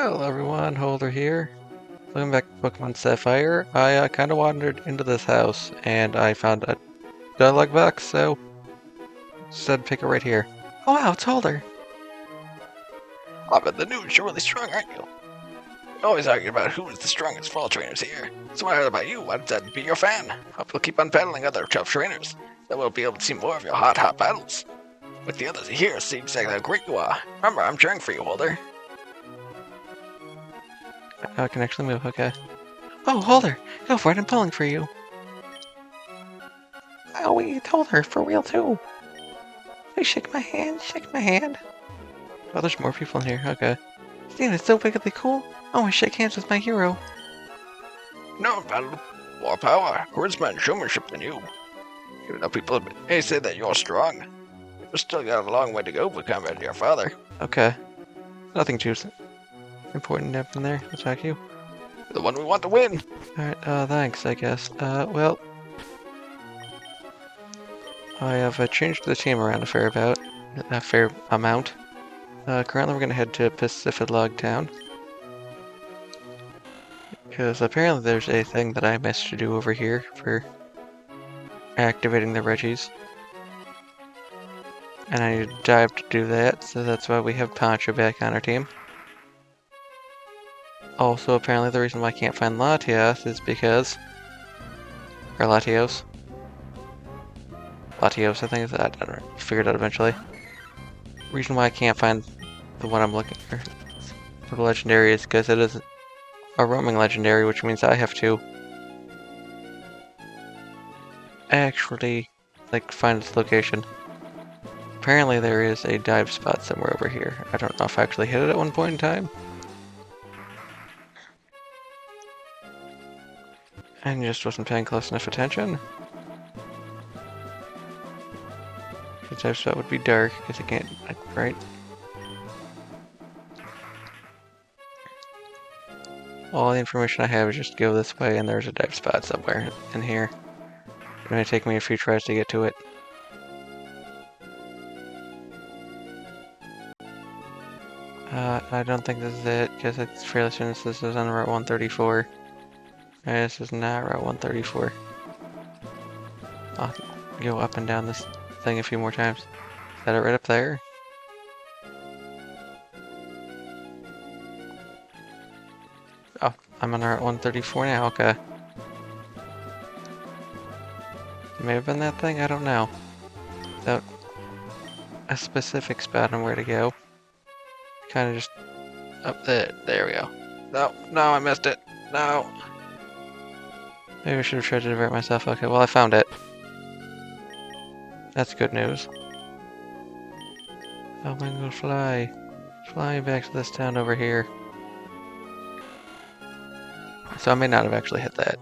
Hello everyone, Holder here. Welcome back to Pokemon Sapphire. I kind of wandered into this house and I found a dialogue box, so said pick it right here. Oh wow, it's Holder! Oh, but the news, you're really strong, aren't you? Always arguing about who is the strongest fall trainers here. So when I heard about you, I decided to be your fan. Hope you'll keep on battling other tough trainers. Then we'll be able to see more of your hot battles. With the others here, see exactly how great you are. Remember, I'm cheering for you, Holder. I can actually move, okay. Oh, Holder! Go for it, I'm pulling for you! Oh, we told her, for real too! Hey, shake my hand, shake my hand! Oh, there's more people in here, okay. Steen, it's so wickedly cool! I want to shake hands with my hero! No battle, more power, charisma, and showmanship than you. Even though people may say that you're strong, you've still got a long way to go for combat to your father. Okay. Nothing too important up in there, attack you. You're the one we want to win! Alright, thanks, I guess. Well, I have changed the team around a fair amount. Currently we're gonna head to Pacific Log Town. Because apparently there's a thing that I missed to do over here for activating the Regis. And I need to dive to do that, so that's why we have Poncho back on our team. Also, apparently the reason why I can't find Latios is because... Or Latios. Latios, I think is that. I don't know. Figure it out eventually. Reason why I can't find the one I'm looking for the legendary is because it is a roaming legendary, which means I have to actually find its location. Apparently there is a dive spot somewhere over here. I don't know if I actually hit it at one point in time. And just wasn't paying close enough attention. The dive spot would be dark, because I can't, right? All the information I have is just go this way and there's a dive spot somewhere in here. It may take me a few tries to get to it. I don't think this is it, because it's fairly soon as this is on Route 134. This is not Route 134. I'll go up and down this thing a few more times. Is that it right up there? Oh, I'm on Route 134 now, okay. It may have been that thing, I don't know. Without a specific spot on where to go. Kind of just up there. There we go. No, I missed it. No. Maybe I should have tried to divert myself. Okay, well I found it. That's good news. Oh, I'm gonna fly. Fly back to this town over here. So I may not have actually hit that.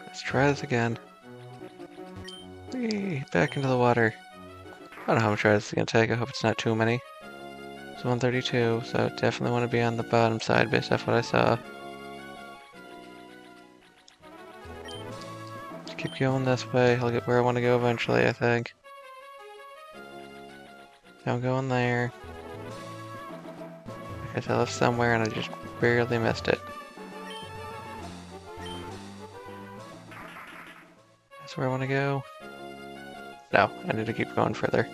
Let's try this again. Whee! Back into the water. I don't know how much tries this is gonna take. I hope it's not too many. It's 132, so definitely want to be on the bottom side based off what I saw. Just keep going this way. I'll get where I want to go eventually, I think. Now I'm going there. I guess I left somewhere and I just barely missed it. That's where I want to go. No, I need to keep going further.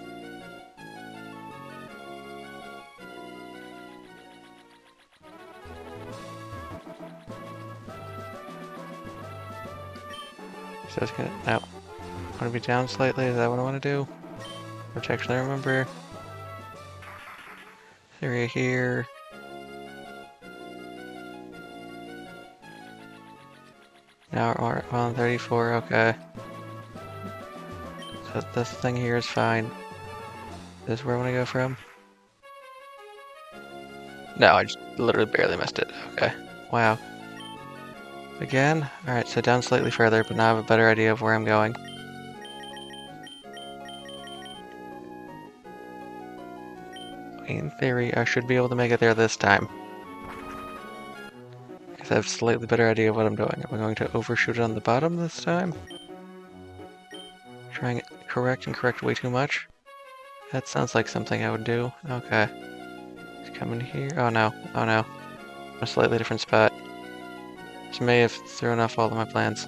So it's gonna, no. I want to be down slightly, is that what I want to do? Which actually I remember. This area here. Now we're at 134, okay. So this thing here is fine. This is where I want to go from? No, I just literally barely missed it. Okay. Wow. Again? Alright, so down slightly further, but now I have a better idea of where I'm going. In theory, I should be able to make it there this time. Because I have a slightly better idea of what I'm doing. Am I going to overshoot it on the bottom this time? Trying it correct way too much? That sounds like something I would do. Okay. Just Come in here. Oh no. Oh no. A slightly different spot. This may have thrown off all of my plans.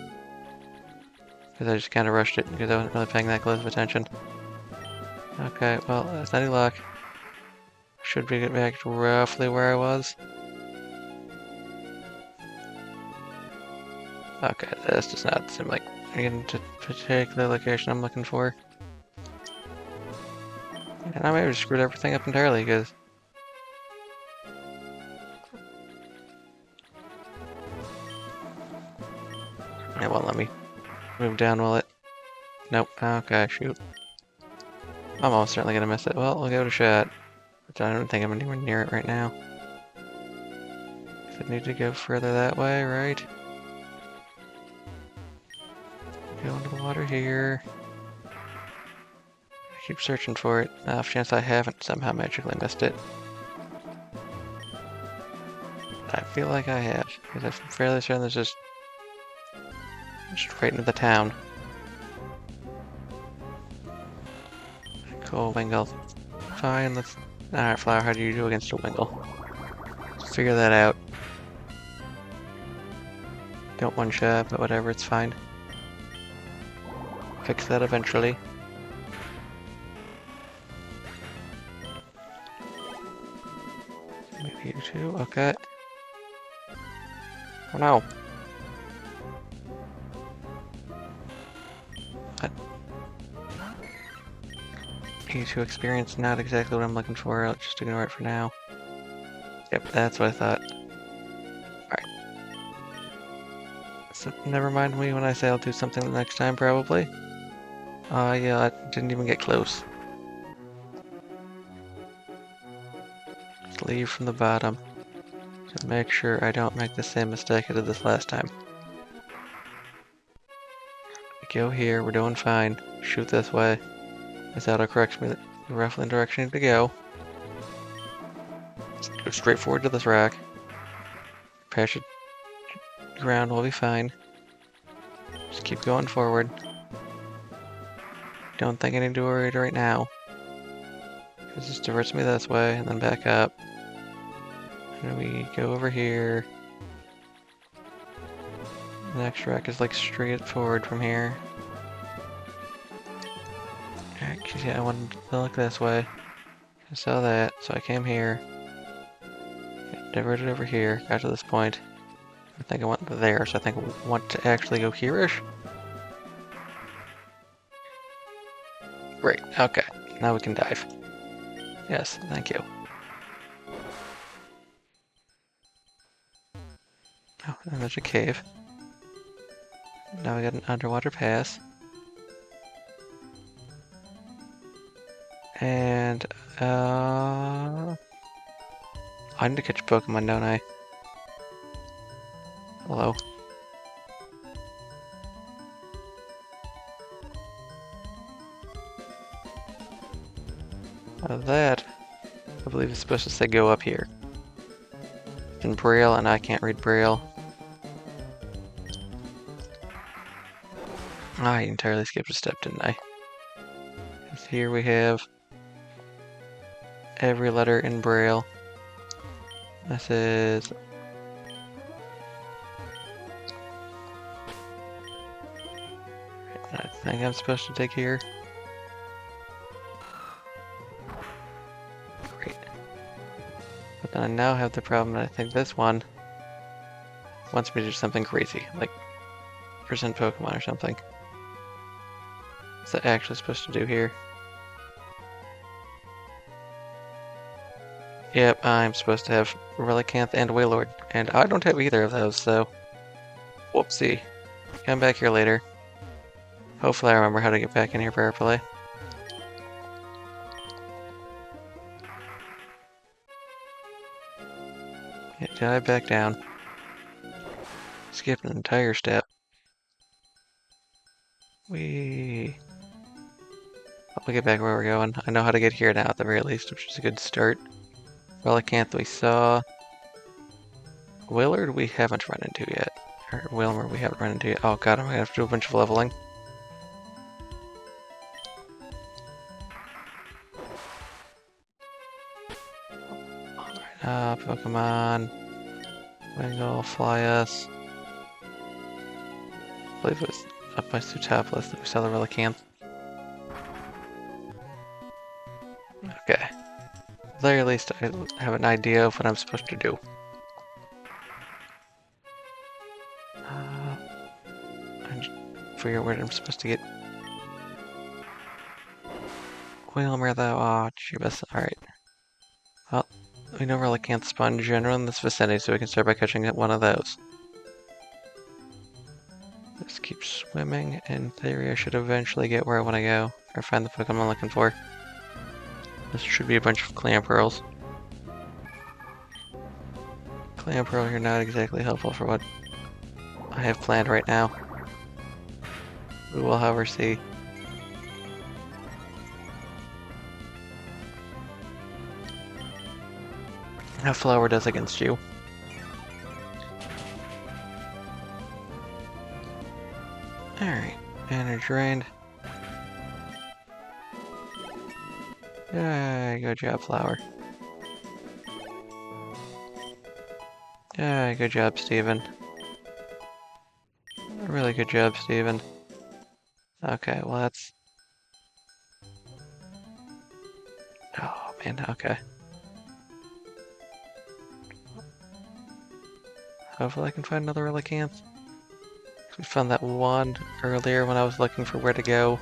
Because I just kind of rushed it because I wasn't really paying that close of attention. Okay, well, that's any luck. Should be get back to roughly where I was. Okay, this does not seem like I'm getting to the particular location I'm looking for. And I may have just screwed everything up entirely because it won't let me move down, will it? Nope. Okay, shoot. I'm almost certainly gonna miss it. Well, we'll give it a shot. But I don't think I'm anywhere near it right now. I need to go further that way, right? Go into the water here. I keep searching for it. Off chance I haven't somehow magically missed it. I feel like I have, because I'm fairly certain there's just right into the town. Cool, Wingull. Fine, let's... Alright, Flower, how do you do against a Wingull? Let's figure that out. Don't one-shot, but whatever, it's fine. Fix that eventually. Maybe you too, okay. Oh no! E2 experience, not exactly what I'm looking for, I'll just ignore it for now. Yep, that's what I thought. Alright. So, never mind me when I say I'll do something the next time, probably. Yeah, I didn't even get close. Just leave from the bottom. To make sure I don't make the same mistake I did this last time. We go here, we're doing fine. Shoot this way. This auto-corrects me roughly in the direction I need to go. Go straight forward to this rock. Parachute ground, we'll be fine. Just keep going forward. Don't think I need to worry right now. This just diverts me this way, and then back up. And we go over here. The next rock is like straight forward from here. Alright, yeah, I wanted to look this way. I saw that, so I came here. Diverted over here, got to this point. I think I went there, so I think I want to actually go here-ish. Great, okay. Now we can dive. Yes, thank you. Oh, and there's a cave. Now we got an underwater pass. And, I need to catch a Pokemon, don't I? Hello? That, I believe is supposed to say go up here. In Braille, and I can't read Braille. I entirely skipped a step, didn't I? 'Cause here we have every letter in Braille. This is... I think I'm supposed to dig here. Great. But then I now have the problem that I think this one wants me to do something crazy, like present Pokemon or something. What's that actually supposed to do here? Yep, I'm supposed to have Relicanth and Wailord, and I don't have either of those, so... Whoopsie. Come back here later. Hopefully I remember how to get back in here properly. Yeah, dive back down. Skip an entire step. I'll get back where we're going. I know how to get here now at the very least, which is a good start. Relicanth we saw. Willard we haven't run into yet. Or Wilmer we haven't run into yet. Oh god, I'm gonna have to do a bunch of leveling. Pokemon. Wingull, fly us. I believe it was up my Sceptile that we saw the Relicanth. Okay. At the very least, I have an idea of what I'm supposed to do. I just figure out where I'm supposed to get. Whalmer though. Oh, Jeebus. Alright. Well, we know Relicanth spawn in general in this vicinity, so we can start by catching one of those. Just keep swimming. In theory, I should eventually get where I want to go, or find the Pokemon I'm looking for. This should be a bunch of Clam Pearls. Clam Pearl here not exactly helpful for what I have planned right now. We will, however, see. How Flower does against you. Alright, energy drained. Yay, good job, Flower. Yay, good job, Steven. Really good job, Steven. Okay, well that's... Oh, man, okay. Hopefully I can find another Relicanth. We found that one earlier when I was looking for where to go.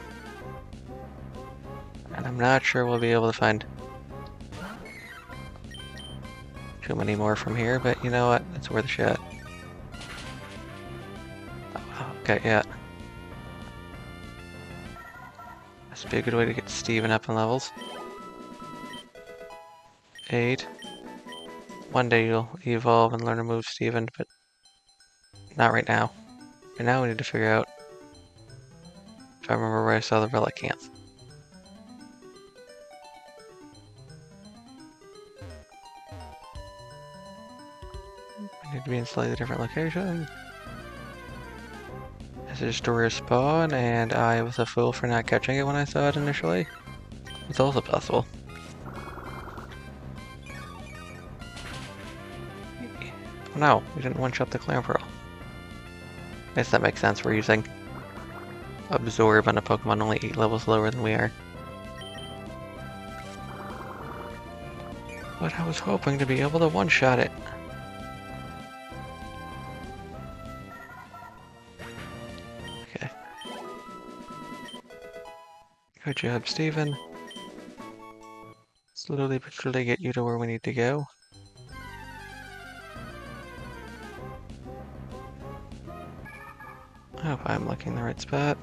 And I'm not sure we'll be able to find too many more from here, but you know what? It's worth a shot. Oh, okay, yeah. This would be a good way to get Steven up in levels. 8. One day you'll evolve and learn to move Steven, but not right now. And now we need to figure out if I remember where I saw the Relicanth. I need to be in a slightly different location. This is to respawn, and I was a fool for not catching it when I saw it initially. It's also possible. Oh no, we didn't one-shot the Clam Pearl. I guess that makes sense. We're using Absorb on a Pokemon only 8 levels lower than we are. But I was hoping to be able to one-shot it. Okay. Good job, Steven. Slowly but surely get you to where we need to go. I hope I'm looking in the right spot.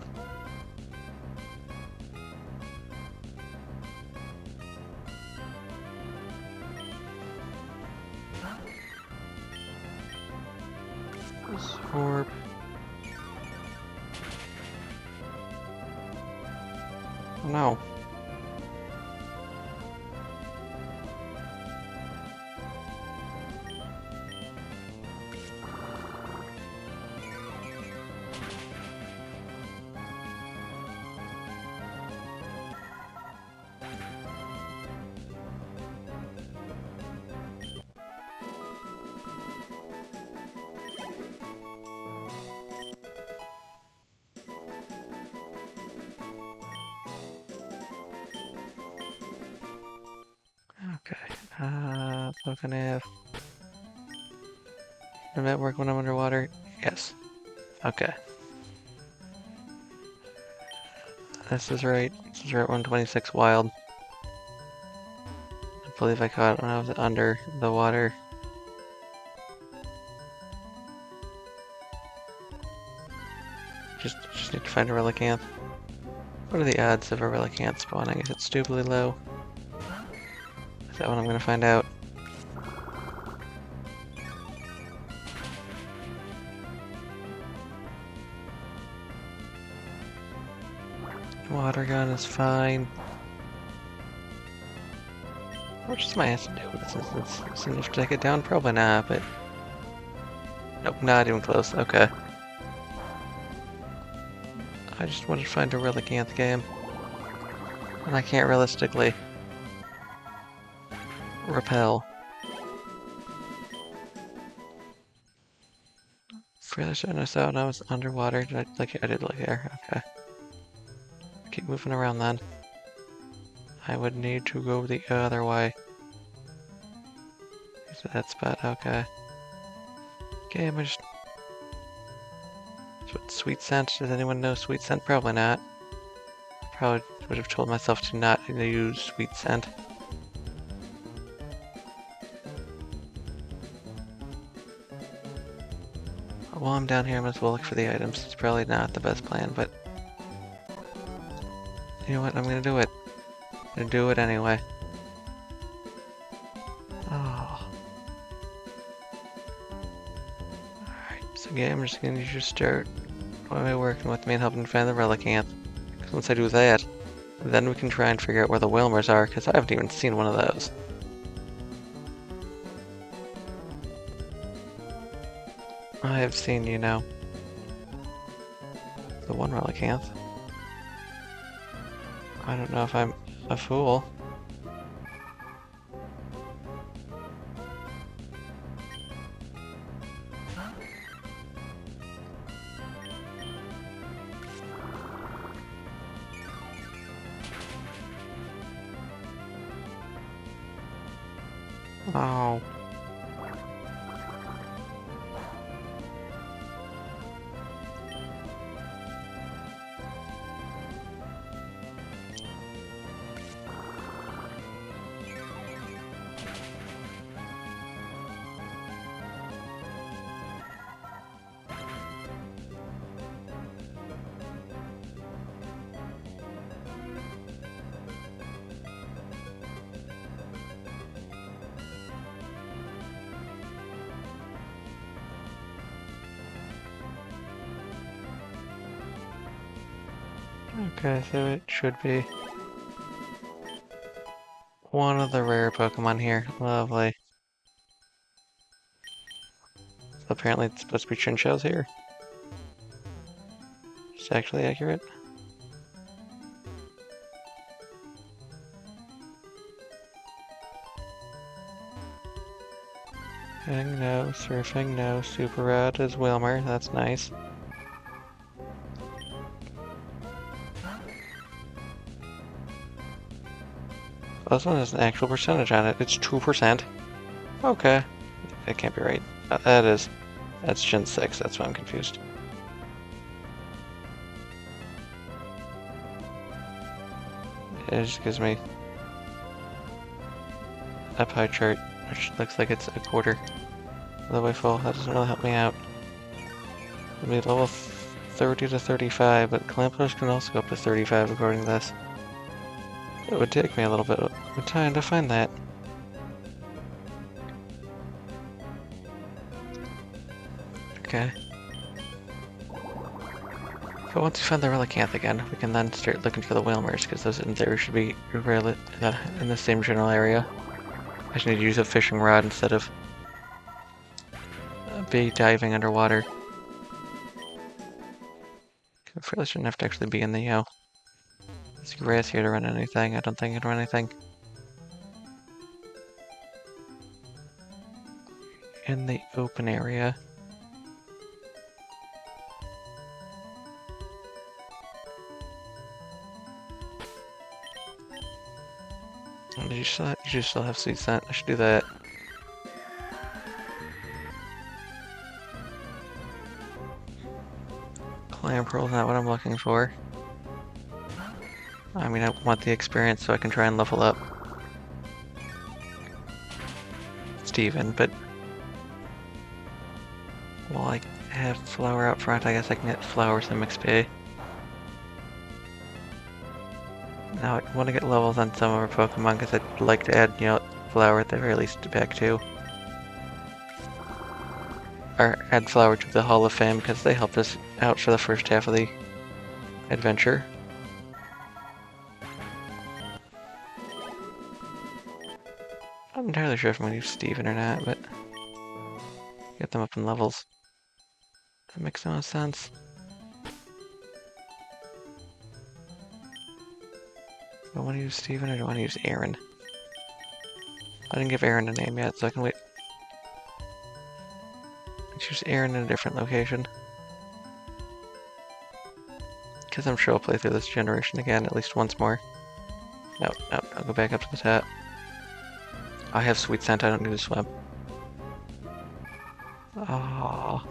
Absorb. Oh no. Okay, Pokénav. Does that work when I'm underwater? Yes. Okay. This is right. This is Route 126 Wild. I believe I caught it when I was under the water. Just need to find a Relicanth. What are the odds of a Relicanth spawning? Is it stupidly low? Is that what I'm gonna find out? Water gun is fine. What does my ass do? Is enough to take it down? Probably not, but... Nope, not even close. Okay. I just wanted to find a Relicanth game. And I can't realistically repel really should have noticed that when I was underwater. Did I did look there. Okay. Keep moving around then. I would need to go the other way. Is that spot? Okay. Okay, am I just... Sweet scent? Does anyone know sweet scent? Probably not. Probably would have told myself to not use sweet scent. While I'm down here, I might as well look for the items. It's probably not the best plan, but... You know what? I'm gonna do it. I'm gonna do it anyway. Oh. Alright, so yeah, I'm just gonna just start working with me and helping find the Relicanth. Because once I do that, then we can try and figure out where the Wilmers are, because I haven't even seen one of those. I have seen, you know, the one Relicanth. I don't know if I'm a fool. Oh. Okay, so it should be one of the rare Pokemon here. Lovely. So apparently it's supposed to be Chinchills here. It's actually accurate. No, surfing, no. Super Rod is Wilmer, that's nice. This one has an actual percentage on it. It's 2%. Okay. That can't be right. That is. That's Gen 6, that's why I'm confused. It just gives me a pie chart, which looks like it's a quarter of the way full. That doesn't really help me out. It'll be level 30 to 35, but Clampers can also go up to 35 according to this. It would take me a little bit of time to find that. Okay. But once we find the Relicanth again, we can then start looking for the Wilmers, because those in theory should be in the same general area. I just need to use a fishing rod instead of be diving underwater. I really shouldn't have to actually be in the, there's grass here to run anything. I don't think I can run anything in the open area. You should still have Sweet Scent. I should do that. Clamperl is not what I'm looking for. I mean, I want the experience so I can try and level up Steven, but while I have Flower out front, I guess I can get Flower some XP. Now I want to get levels on some of our Pokemon because I'd like to add, Flower at the very least back to. Or add Flower to the Hall of Fame because they helped us out for the first half of the adventure. I'm not entirely sure if I'm going to use Steven or not, but get them up in levels. That makes no sense. Do I want to use Steven or do I want to use Aaron? I didn't give Aaron a name yet, so I can wait Choose Aaron in a different location. Because I'm sure I'll play through this generation again at least once more. No, I'll go back up to the top. I have sweet scent, I don't need to swim. Oh.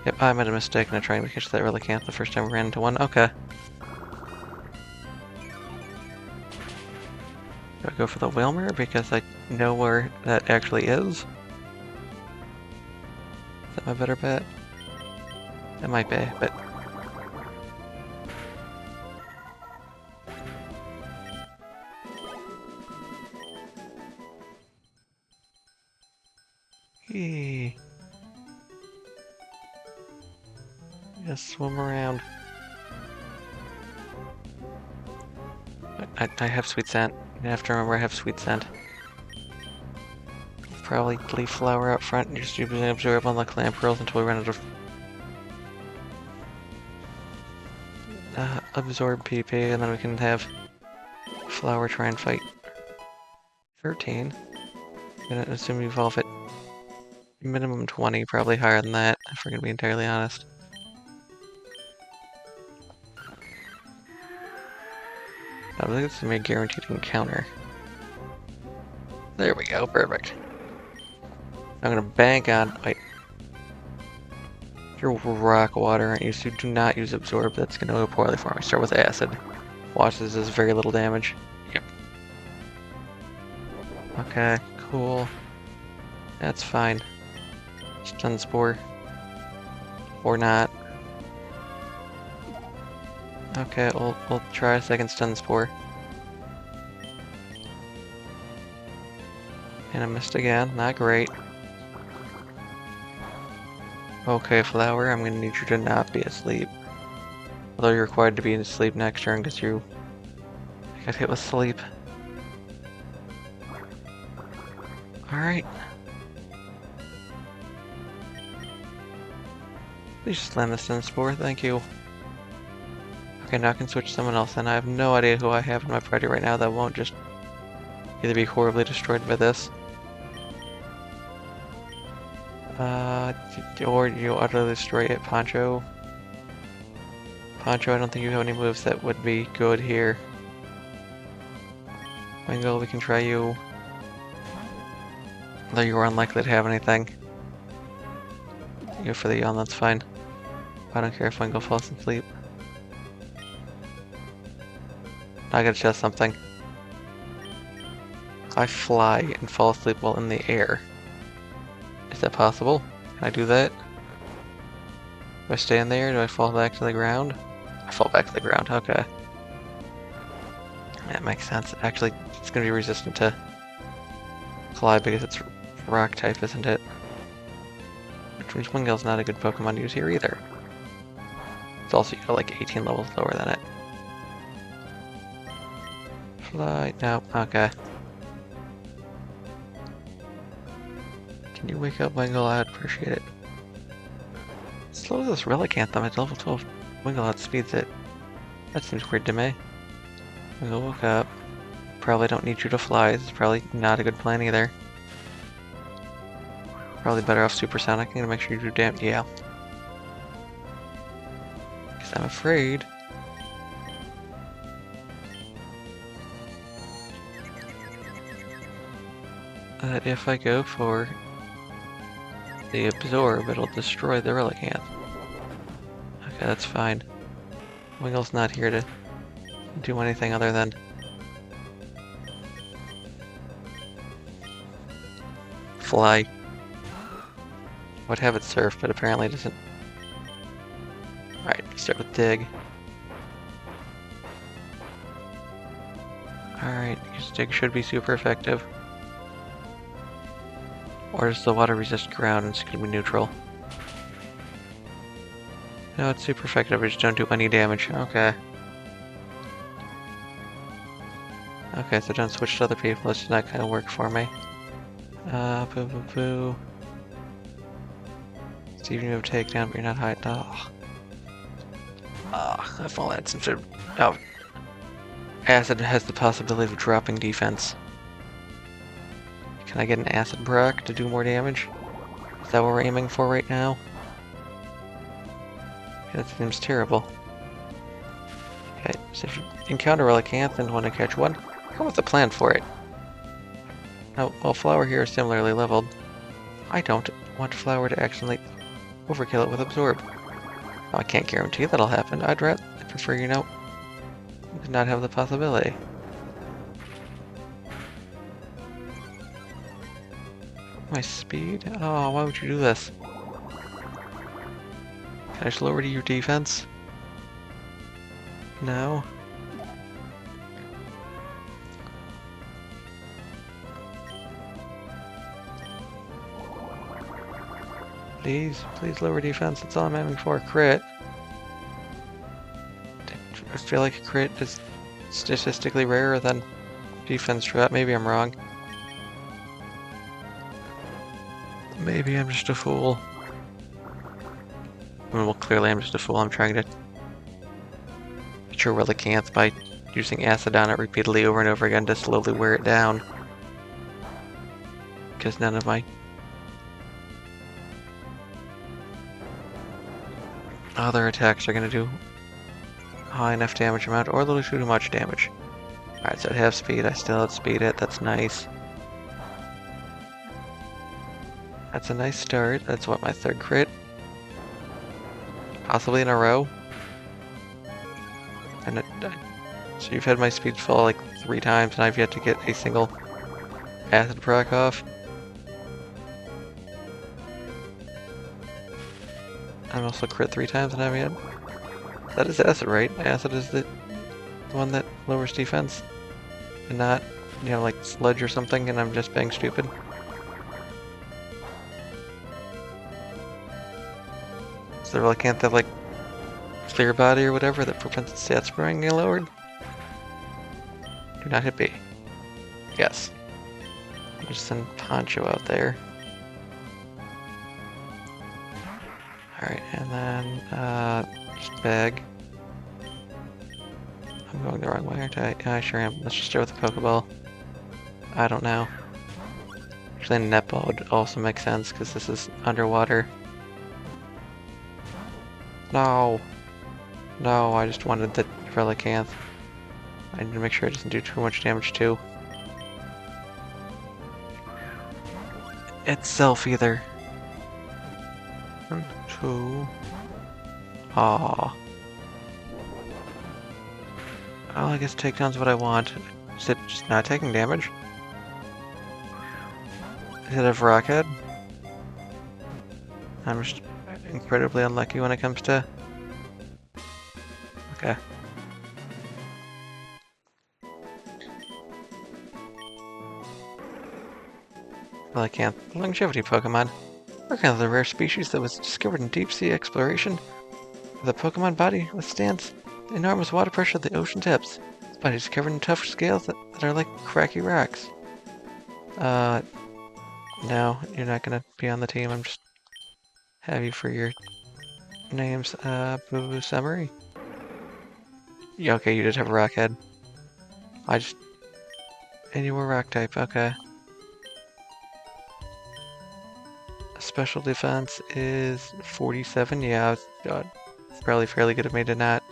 Yep, I made a mistake in trying to catch that Relicanth the first time we ran into one. Okay. Do I go for the Wilmer because I know where that actually is? Is that my better bet? It might be, but... Eee. Just swim around. I have sweet scent. You have to remember I have sweet scent. Probably leaf flower out front and just absorb on the clamp pearls until we run out of absorb PP, and then we can have flower try and fight 13. I'm gonna assume you evolve at minimum 20, probably higher than that, if we're gonna be entirely honest. I think it's gonna be a guaranteed encounter. There we go, perfect. I'm gonna bank on. Wait. You're rock water, aren't you? So do not use absorb. That's gonna go poorly for me. Start with acid. Watch, this does very little damage. Yep. Okay, cool. That's fine. Stun spore. Or not. Okay, we'll try a second stun spore. And I missed again. Not great. Okay, Flower, I'm gonna need you to not be asleep. Although you're required to be asleep next turn because you got hit with sleep. Alright. Please slam the stun spore, thank you. Okay, now I can switch to someone else, and I have no idea who I have in my party right now that won't just either be horribly destroyed by this. Or you utterly destroy it, Poncho. Poncho, I don't think you have any moves that would be good here. Wingull, we can try you. Though you are unlikely to have anything. Go for the yawn, that's fine. I don't care if Wingull falls asleep. I gotta test something. I fly and fall asleep while in the air. Is that possible? Can I do that? Do I stay in there? Do I fall back to the ground? I fall back to the ground, okay. That makes sense. Actually, it's gonna be resistant to fly because it's rock type, isn't it? Which means Wingull's not a good Pokemon to use here either. It's also like 18 levels lower than it. Fly, no, okay. Can you wake up, Wingull? I'd appreciate it. Slow this Relicanth at level 12. Wingull outspeeds it. That seems weird to me. Wingull woke up. Probably don't need you to fly. This is probably not a good plan either. Probably better off Supersonic. I'm gonna make sure you do damage. Yeah. Because I'm afraid. That if I go for the absorb, it'll destroy the Relicanth. Okay, that's fine. Wingull's not here to do anything other than fly. Would have it surf, but apparently it doesn't. Alright, start with dig. Alright, use dig should be super effective. Or does the water resist ground and it's gonna be neutral? No, it's super effective, I just don't do any damage. Okay. Okay, so don't switch to other people, it's not gonna work for me. Boo boo boo. Steven, you have takedown, but you're not high. Oh. If only had some sort of... Oh, Acid has the possibility of dropping defense. Can I get an Acid Brock to do more damage? Is that what we're aiming for right now? Yeah, that seems terrible. Okay, so if you encounter Relicanth and want to catch one, come with a plan for it. Now, while Flower here is similarly leveled, I don't want Flower to accidentally overkill it with Absorb. Now, I can't guarantee that'll happen. I prefer, you know, to not have the possibility. My speed? Oh, why would you do this? Can I just lower to your defense? No. Please lower defense. That's all I'm aiming for. Crit. I feel like a crit is statistically rarer than defense drop. Maybe I'm wrong. Maybe I'm just a fool. Well, clearly I'm just a fool. I'm trying to get your Relicanth by using acid on it repeatedly over and over again to slowly wear it down. Because none of my other attacks are going to do high enough damage amount, or they'll do too much damage. Alright, so at half speed, I still outspeed it. That's nice. That's a nice start. That's what, my third crit? Possibly in a row? And so you've had my speed fall like 3 times, and I've yet to get a single acid proc off. I'm also crit 3 times, and I'm yet. That is acid, right? Acid is the one that lowers defense, and not, you know, like sludge or something, and I'm just being stupid. So they really can't have like clear body or whatever that prevents its stats from being lowered. Do not hit B. Yes. I'll just send Poncho out there. Alright, and then just bag. I'm going the wrong way, aren't I? Yeah, I sure am. Let's just start with the Pokeball. I don't know. Actually, Netball would also make sense because this is underwater. No! No, I just wanted the Relicanth. I need to make sure it doesn't do too much damage too. Itself either. 1, 2. Aww. Well, I guess takedown's what I want. Is it just not taking damage? Is it a Rockhead? I'm just incredibly unlucky when it comes to... Okay. Relicanth, longevity Pokemon. Relicanth is a rare species that was discovered in deep sea exploration. The Pokemon body withstands the enormous water pressure of the ocean depths. Its body is covered in tough scales that are like cracky rocks. No, you're not gonna be on the team. I'm just have you for your names. Boo Summary. Yeah, okay, you did have a Rockhead. And you were Rock type, okay. Special defense is 47. Yeah, it's probably fairly good of me to not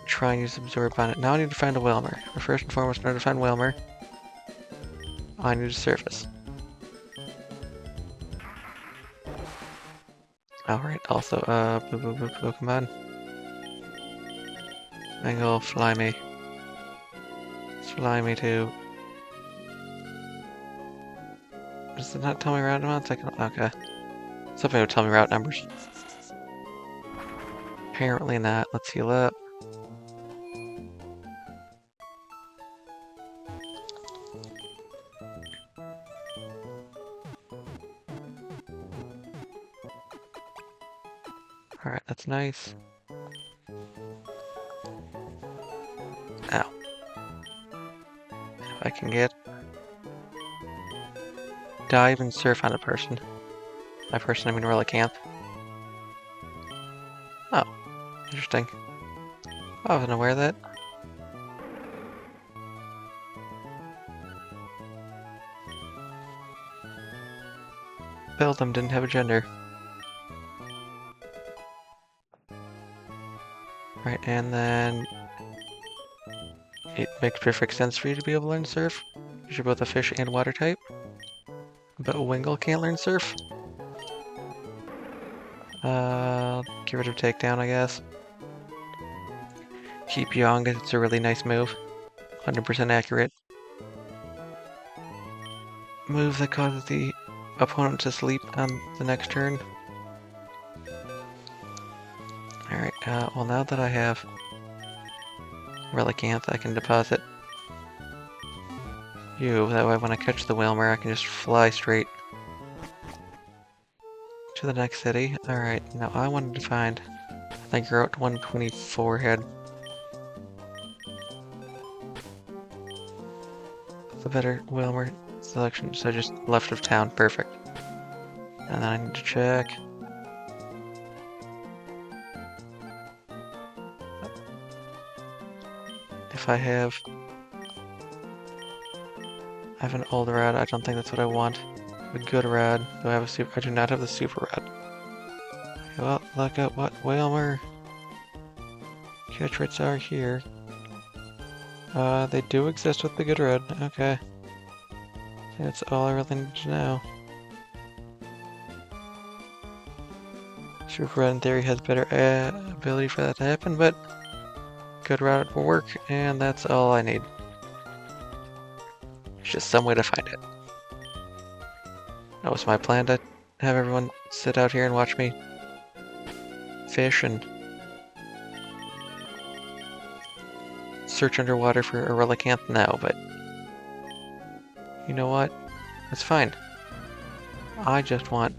try and use Absorb on it. Now I need to find a Whelmer. First and foremost, in order to find Whelmer, I need a Surface. Alright, also, Pokemon. Mangle, Flyme. Flyme too. Does it not tell me route amounts? Okay. Something would tell me route numbers. Apparently not. Let's heal up. Alright, that's nice. Ow. If I can get... Dive and surf on a person. By person, I mean Relicanth. Oh. Interesting. I wasn't aware of that. build them didn't have a gender. Right, and then it makes perfect sense for you to be able to learn Surf. You're both a fish and water type. But Wingull can't learn Surf. Get rid of Takedown, I guess. Keep Young, it's a really nice move. 100% accurate. Move that causes the opponent to sleep on the next turn. Alright, well now that I have Relicanth, I can deposit you. That way when I catch the Wilmer, I can just fly straight to the next city. Alright, now I wanted to find... I think Route 124 had the better Wilmer selection, so just left of town. Perfect. And then I need to check... if I have an old rod. I don't think that's what I want. A good rod. Do I have a super? I do not have the super rod. Okay, well, look at what Wilmer catch rates are here. They do exist with the good rod. Okay. That's all I really need to know. Super rod in theory has better ability for that to happen, but good rod will work, and that's all I need. There's just some way to find it. That was my plan, to have everyone sit out here and watch me fish and search underwater for a Relicanth now, but you know what? That's fine. I just want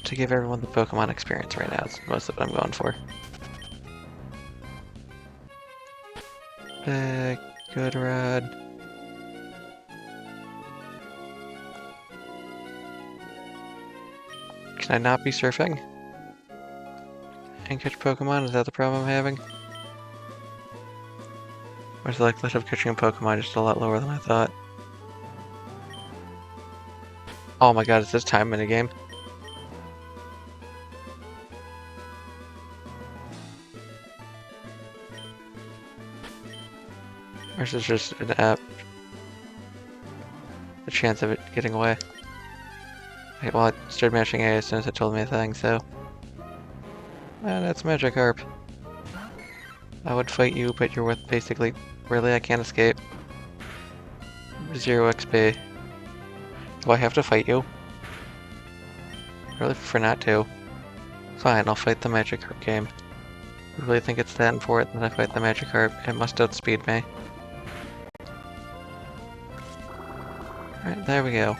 to give everyone the Pokemon experience right now. That's most of what I'm going for. Good rod. Can I not be surfing and catch Pokemon? Is that the problem I'm having? Or is the likelihood of catching a Pokemon just a lot lower than I thought? Oh my god, is this time minigame? Or is this just an app? The chance of it getting away. Okay, well, I started mashing A as soon as it told me a thing, so... And that's Magikarp. I would fight you, but you're with basically... Really, I can't escape. 0 XP. Do I have to fight you? I really prefer not to. Fine, I'll fight the Magikarp game. I really think it's that important that I fight the Magikarp. It must outspeed me. Alright, there we go.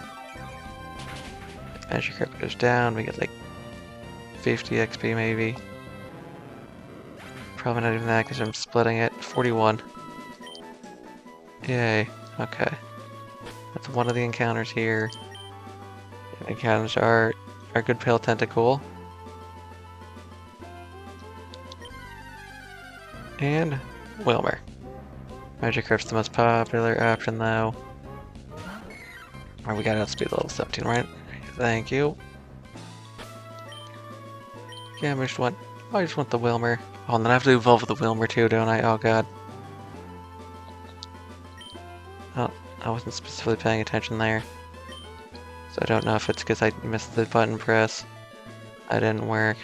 Magikarp goes down, we get like 50 XP maybe. Probably not even that because I'm splitting it. 41. Yay, okay. That's one of the encounters here. The encounters are good pale tentacle. And Wilmer. Magikarp's the most popular option though. Alright, we gotta outspeed level 17, right? Thank you. Yeah, I just want the Wilmer. Oh, and then I have to evolve with the Wilmer too, don't I? Oh god. Oh, I wasn't specifically paying attention there. So I don't know if it's because I missed the button press. That didn't work.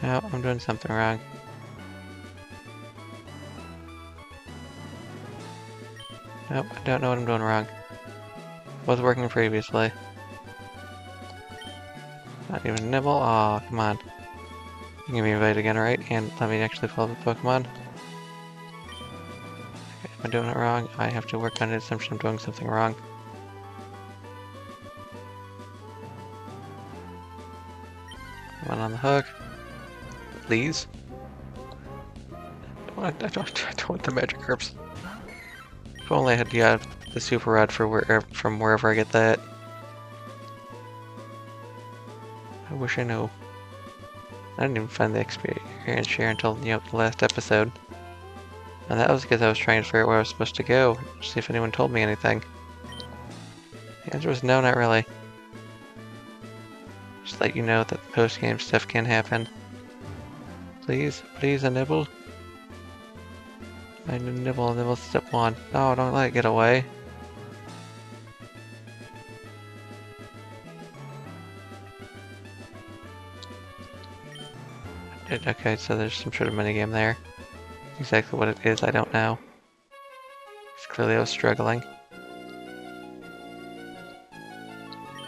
No, I'm doing something wrong. Nope, I don't know what I'm doing wrong. Was working previously. Not even nibble. Aw, come on. You can give me a bite again, right? And let me actually follow the Pokemon. Okay, am I doing it wrong? I have to work on the assumption I'm doing something wrong. One on the hook. Please. I don't want the Magikarps. If only I had got the super rod from wherever I get that. I wish I knew. I didn't even find the experience share until, the last episode. And that was because I was trying to figure out where I was supposed to go, see if anyone told me anything. The answer was no, not really. Just let you know that the post-game stuff can happen. Please, please, a nibble. I need a nibble, step 1. No, don't let it get away. Okay, so there's some sort of minigame there. Exactly what it is, I don't know. Because clearly I was struggling.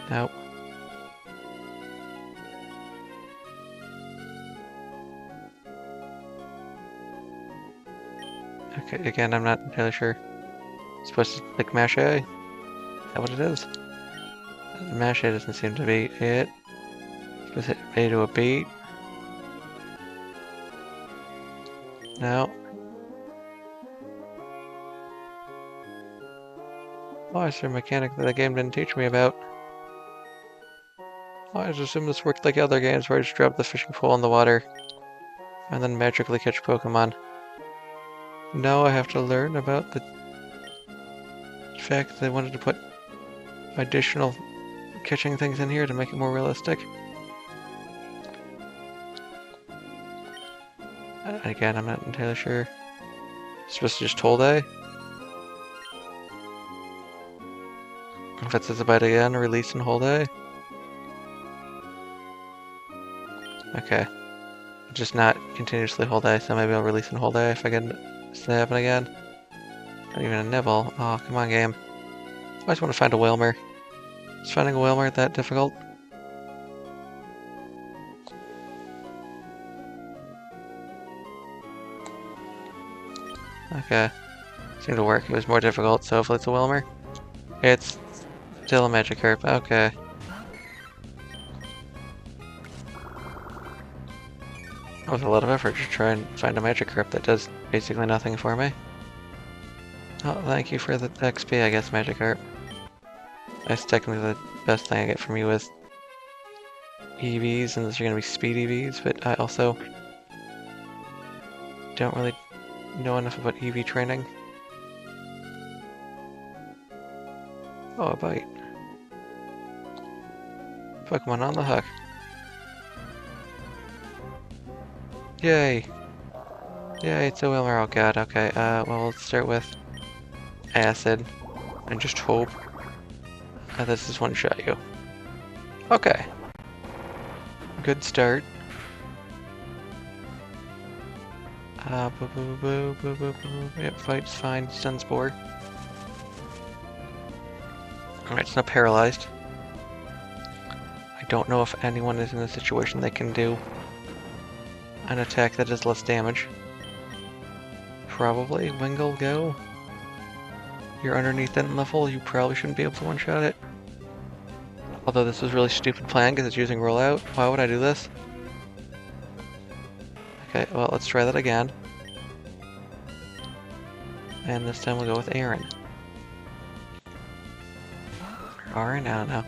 Nope. Okay, again, I'm not entirely sure. Supposed to click mash A? Is that what it is? Mash A doesn't seem to be it. Supposed to hit A to a beat. No. Oh, is there a mechanic that the game didn't teach me about? Oh, I just assumed this worked like other games where I just drop the fishing pole in the water and then magically catch Pokemon. No, I have to learn about the fact that they wanted to put additional catching things in here to make it more realistic. Again, I'm not entirely sure. Supposed to just hold A? If it says about again, release and hold A? Okay. Just not continuously hold A, so maybe I'll release and hold A if I get this to happen again. Not even a nibble. Oh, come on, game. I just want to find a Wilmer. Is finding a Wilmer that difficult? Okay. Seemed to work. It was more difficult, so hopefully it's a Wilmer. It's still a Magikarp. Okay. That was a lot of effort to try and find a Magikarp that does basically nothing for me. Oh, thank you for the XP, I guess, Magikarp. That's technically the best thing I get from you is EVs, and those are going to be speed EVs, but I also don't really know enough about EV training. Oh, a bite. Pokemon on the hook. Yay! Yay, it's a Wilmer. Oh god, okay. Well, let's start with Acid, and just hope that this is one-shot you. Okay. Good start. Boo boo boo boo boo boo. Yep, fight's fine. Sunspore. Alright, it's not paralyzed. I don't know if anyone is in a situation they can do an attack that does less damage. Probably. Wingull, go. You're underneath that level, you probably shouldn't be able to one-shot it. Although this was really stupid plan because it's using rollout. Why would I do this? Okay, well, let's try that again. And this time we'll go with Aaron. Or Aaron? I don't know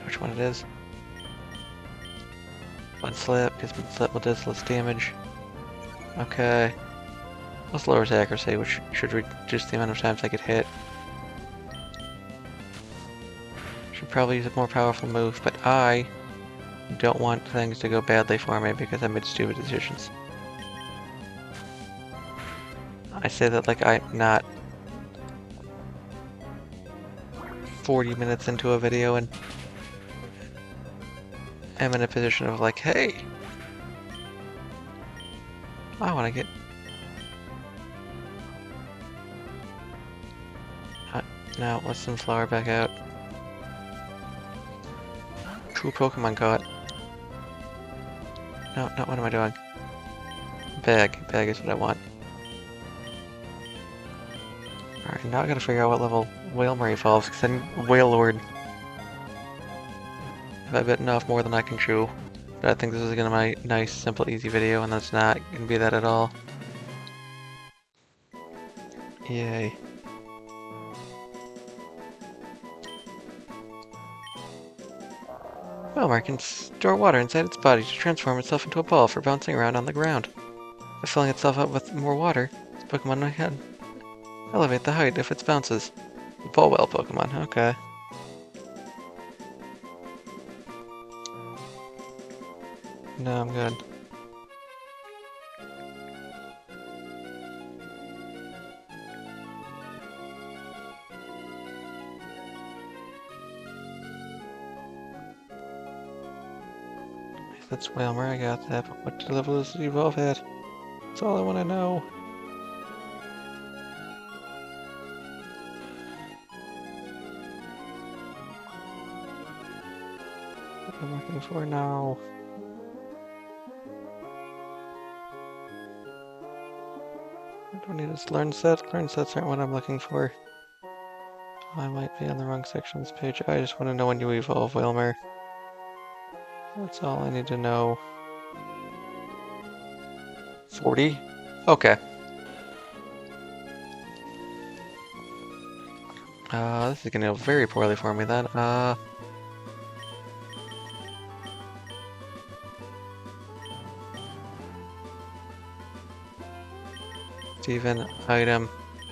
which one it is. Mudslip, because Mudslip will do less damage. Okay. Plus lowers accuracy, which should reduce the amount of times I get hit. Should probably use a more powerful move, but I don't want things to go badly for me because I made stupid decisions. I say that like I'm not 40 minutes into a video and am in a position of like, hey, I want to get... Now, let's Sunflower back out. True Pokemon caught. No, what am I doing? Bag is what I want. Alright, now I gotta figure out what level Wailmer evolves, because then Wailord. If I bitten off more than I can chew. But I think this is gonna be a nice, simple, easy video, and that's not gonna be that at all. Yay. Wilmer can store water inside its body to transform itself into a ball for bouncing around on the ground. By filling itself up with more water, this Pokemon can elevate the height if it bounces. Ball well Pokemon, okay. No, I'm good. That's Whalmer, I got that, but what level does it evolve at? That's all I want to know. What am I looking for now? I don't need this learn set. Learn sets aren't what I'm looking for. I might be on the wrong section of this page. I just want to know when you evolve, Whalmer. That's all I need to know. 40? Okay. This is gonna go very poorly for me then. Steven, item,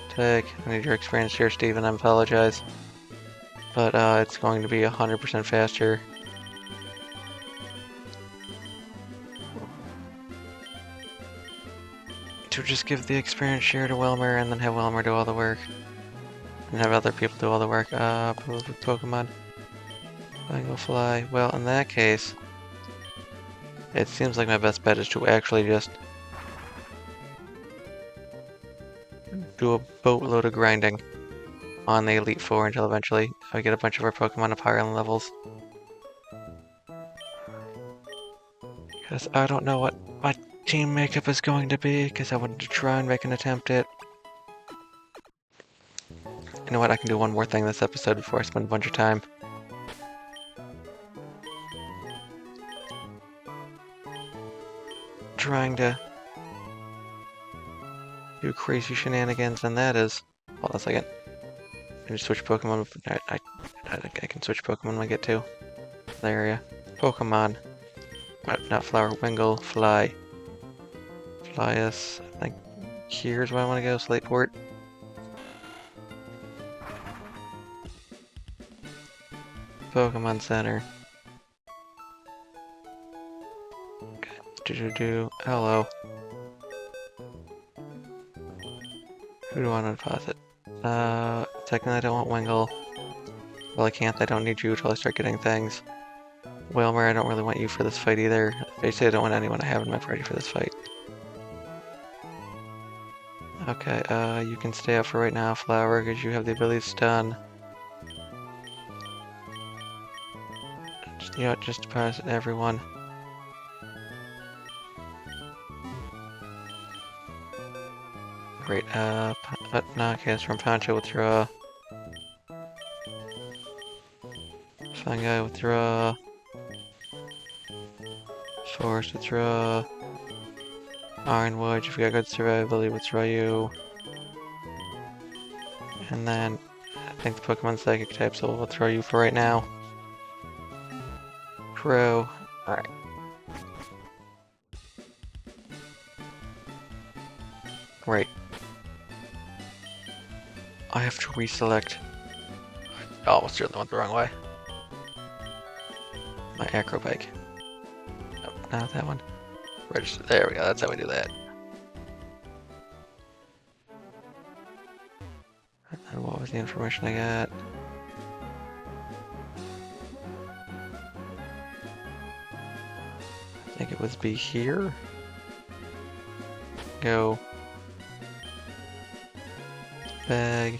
take. I need your experience here, Steven, I apologize. But, it's going to be 100% faster. To just give the experience share to Wilmer and then have Wilmer do all the work. And have other people do all the work. Pokemon. Go fly. Well, in that case, it seems like my best bet is to actually just do a boatload of grinding on the Elite Four until eventually I get a bunch of our Pokemon up higher levels. Because I don't know what my team makeup is going to be, because I wanted to try and make an attempt at... You know what, I can do one more thing this episode before I spend a bunch of time. Trying to do crazy shenanigans, and that is... Hold on a second. I can switch Pokemon. I can switch Pokemon when I get to the area. Pokemon. Not Flower, Wingull, Fly. Flyus. I think here's where I want to go, Slateport. Pokemon Center. Okay. Hello. Who do I want to deposit? Technically I don't want Wingull. Well, I can't. I don't need you until I start getting things. Wilmer, I don't really want you for this fight either. Basically, I don't want anyone I have in my party for this fight. Okay, you can stay out for right now, Flower, because you have the ability to stun. You know what, just deposit everyone. Great, no, okay, that's from Poncho, withdraw. Fungi, withdraw. Forrest, withdraw. Ironwood, you've got good survivability, withdraw you. And then, I think the Pokemon Psychic type, so we'll withdraw you for right now. Crow. Alright. Great. I have to reselect. I almost turned the one the wrong way. My acro bike. Nope, not that one. Register. There we go. That's how we do that. And what was the information I got? I think it was be here. Go. Bag.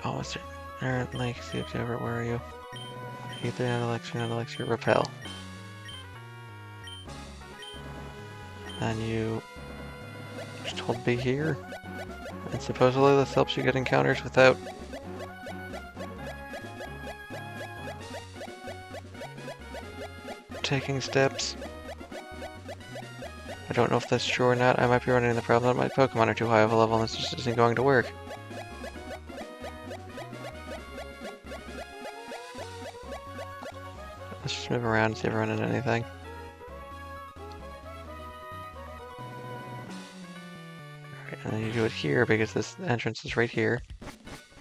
Oh, is there like, see if you ever, where are you? Either not elixir, repel. And you just hold B here. And supposedly this helps you get encounters without taking steps. I don't know if that's true or not. I might be running into the problem that my Pokemon are too high of a level and this just isn't going to work. Let's just move around and see if I run into anything. Alright, and then you do it here because this entrance is right here.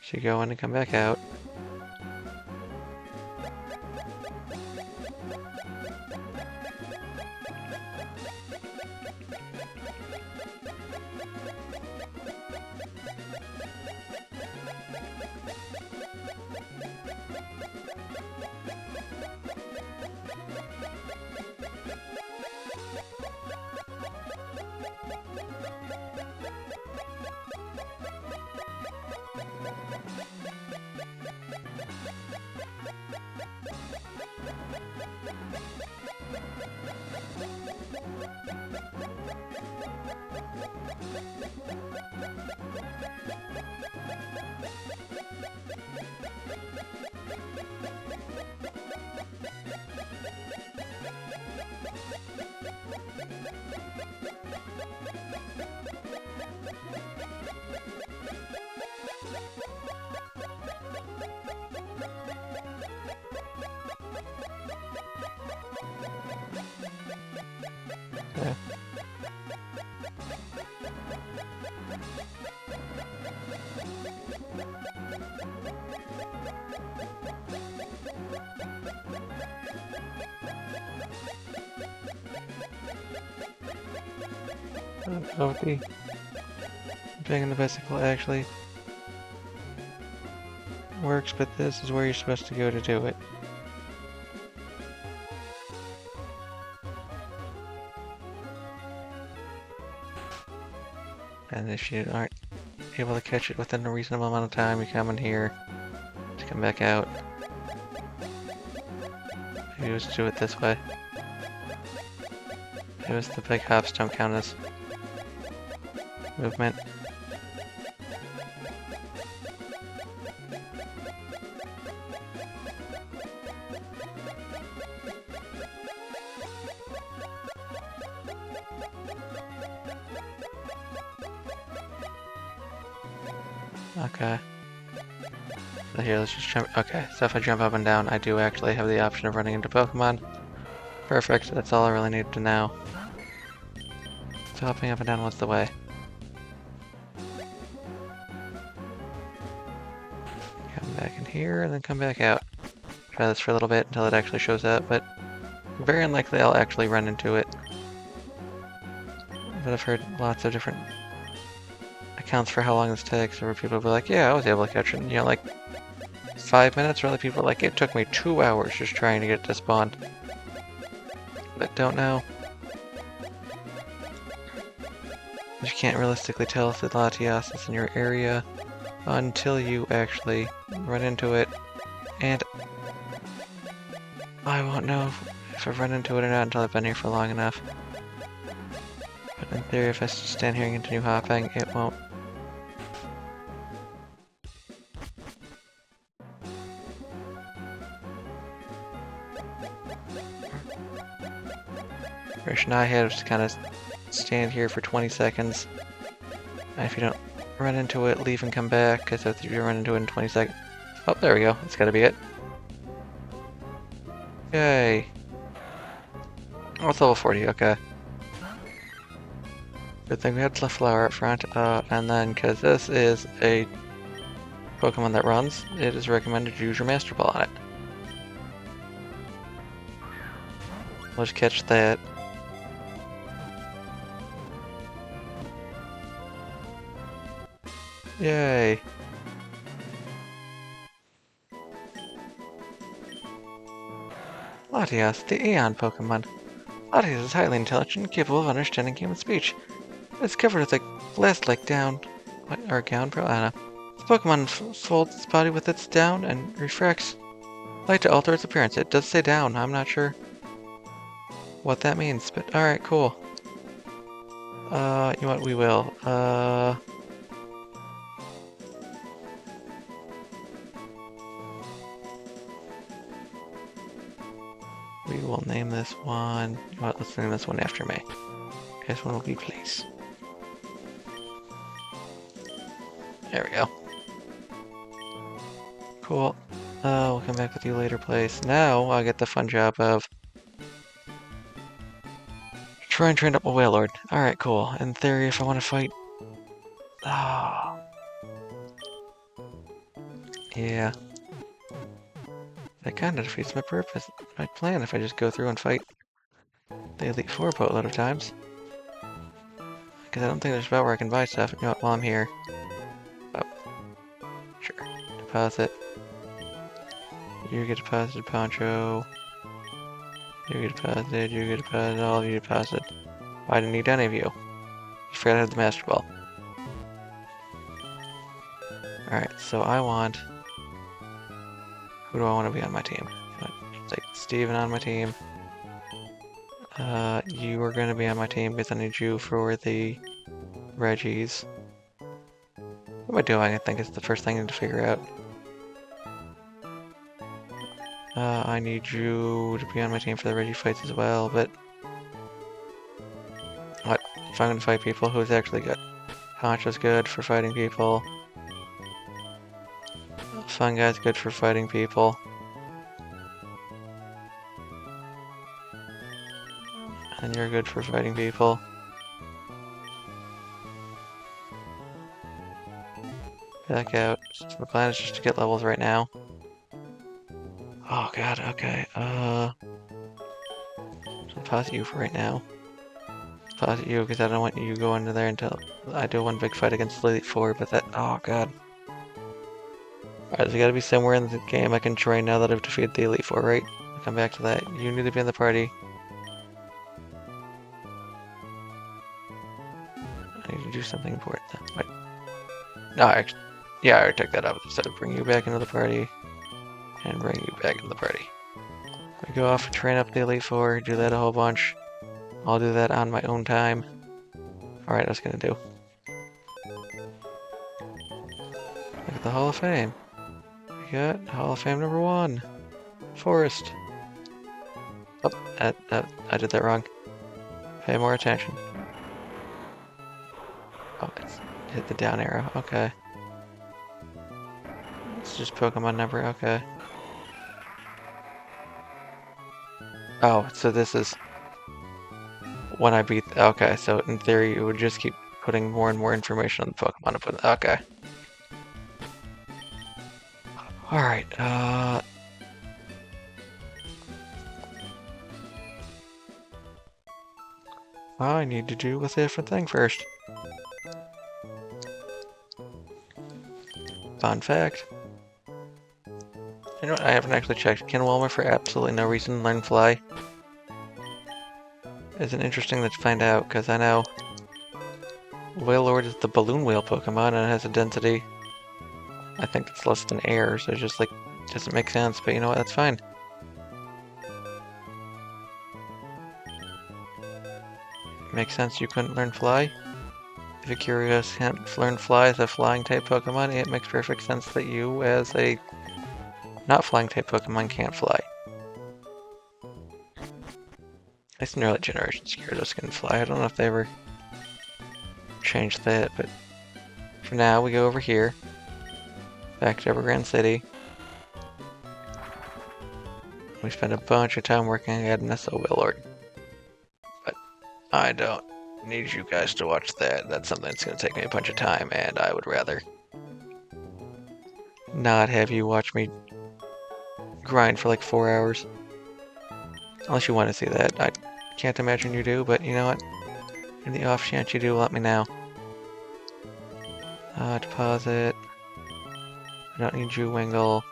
So you go in and come back out. Okay. Oh, the bang on the bicycle actually works, but this is where you're supposed to go to do it. And if you aren't able to catch it within a reasonable amount of time, you come in here to come back out. Maybe just do it this way. It was the big hops don't count as movement. Okay. So here, let's just jump. Okay, so if I jump up and down, I do actually have the option of running into Pokemon. Perfect, that's all I really need to know. So hopping up and down was the way. Come back in here and then come back out. Try this for a little bit until it actually shows up, but very unlikely I'll actually run into it. But I've heard lots of different accounts for how long this takes, where people will be like, yeah, I was able to catch it in, you know, like 5 minutes, or other people are like, it took me 2 hours just trying to get it to spawn. But don't know. You can't realistically tell if the Latias is in your area until you actually run into it, and I won't know if I've run into it or not until I've been here for long enough. But in theory, if I stand here and continue hopping, it won't. Version I had was to kind of stand here for 20 seconds. And if you don't run into it, leave and come back, because if you run into it in 20 seconds... Oh, there we go. That's gotta be it. Yay. Oh, it's level 40, okay. Good thing we had the flower up front, and then, because this is a Pokemon that runs, it is recommended to use your Master Ball on it. Let's catch that. Yay! Latias, the Aeon Pokemon. Latias is highly intelligent and capable of understanding human speech. It's covered with a glass-like down, or gown, bro. I don't know. The Pokemon folds its body with its down and refracts light to alter its appearance. It does say down. I'm not sure what that means, but alright, cool. You know what? We will. We will name this one. You know what? Let's name this one after me. Guess one will be place. There we go. Cool. We'll come back with you later, place. Now I'll get the fun job of try and train up a Wailord. Alright, cool. In theory, if I want to fight... Ah. Yeah. That kind of defeats my purpose, my plan if I just go through and fight the Elite Four a lot of times. Because I don't think there's a spot where I can buy stuff. You know what, while I'm here. Oh. Sure. Deposit. You get deposited, Poncho. You get deposited, you get deposited, all of you deposited. I didn't need any of you. Just forgot I had the Master Ball. Alright, so I want... Who do I want to be on my team? Take Steven on my team. You are going to be on my team because I need you for the Regis. What am I doing? I think it's the first thing I need to figure out. I need you to be on my team for the Reggie fights as well, but... What? If I'm going to fight people, who's actually good? Poncho's good for fighting people. Fun Guy's good for fighting people. And you're good for fighting people. Back out. The plan is just to get levels right now. Oh god, okay. So deposit you for right now. Deposit you because I don't want you to go into there until I do one big fight against Elite Four, but that... Oh god. Alright, there's gotta be somewhere in the game I can train now that I've defeated the Elite Four, right? I'll come back to that. You need to be in the party. I need to do something important then. Wait. No, actually... Yeah, I already took that up. Instead of bring you back into the party. And bring you back into the party. We go off and train up the Elite Four, do that a whole bunch. I'll do that on my own time. Alright, I was gonna do. Look at the Hall of Fame. We got Hall of Fame number 1. Forrest. Oh, I did that wrong. Pay more attention. Oh, it's hit the down arrow. Okay. It's just Pokemon number. Okay. Oh, so this is when I beat... Okay, so in theory it would just keep putting more and more information on the Pokemon to put... Okay. Alright, I need to do a different thing first. Fun fact. You know what, I haven't actually checked. Can Walmer for absolutely no reason learn Fly? Isn't interesting to find out, because I know Wailord is the balloon whale Pokemon and it has a density I think it's less than air, so it's just like doesn't make sense, but you know what, that's fine. Makes sense you couldn't learn Fly. If you're curious, can't learn Fly as a flying type Pokemon, it makes perfect sense that you as a not flying type Pokemon can't fly. At least in early generations, Gyarados can fly. I don't know if they ever changed that, but for now we go over here. Back to Evergrande City. We spend a bunch of time working at an SO Wailord. But I don't need you guys to watch that. That's something that's going to take me a bunch of time, and I would rather not have you watch me grind for like 4 hours. Unless you want to see that. I can't imagine you do, but you know what? In the off chance you do, let me know. Deposit. I don't need you, Wingle.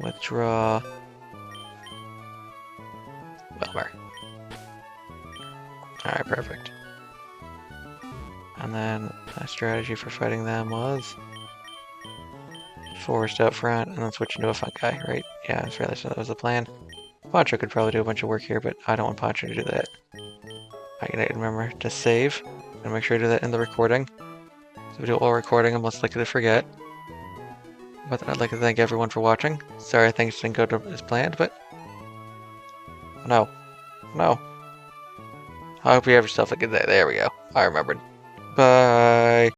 Withdraw. Wilmer. Alright, perfect. And then my strategy for fighting them was Forrest up front, and then switch into a Fun Guy, right? Yeah, I was really sure that was the plan. Poncho could probably do a bunch of work here, but I don't want Poncho to do that. I gotta remember to save, and make sure I do that in the recording. So we do it while recording, I'm less likely to forget. But I'd like to thank everyone for watching. Sorry things didn't go as planned, but... No. No. I hope you have yourself a good day. There we go. I remembered. Bye.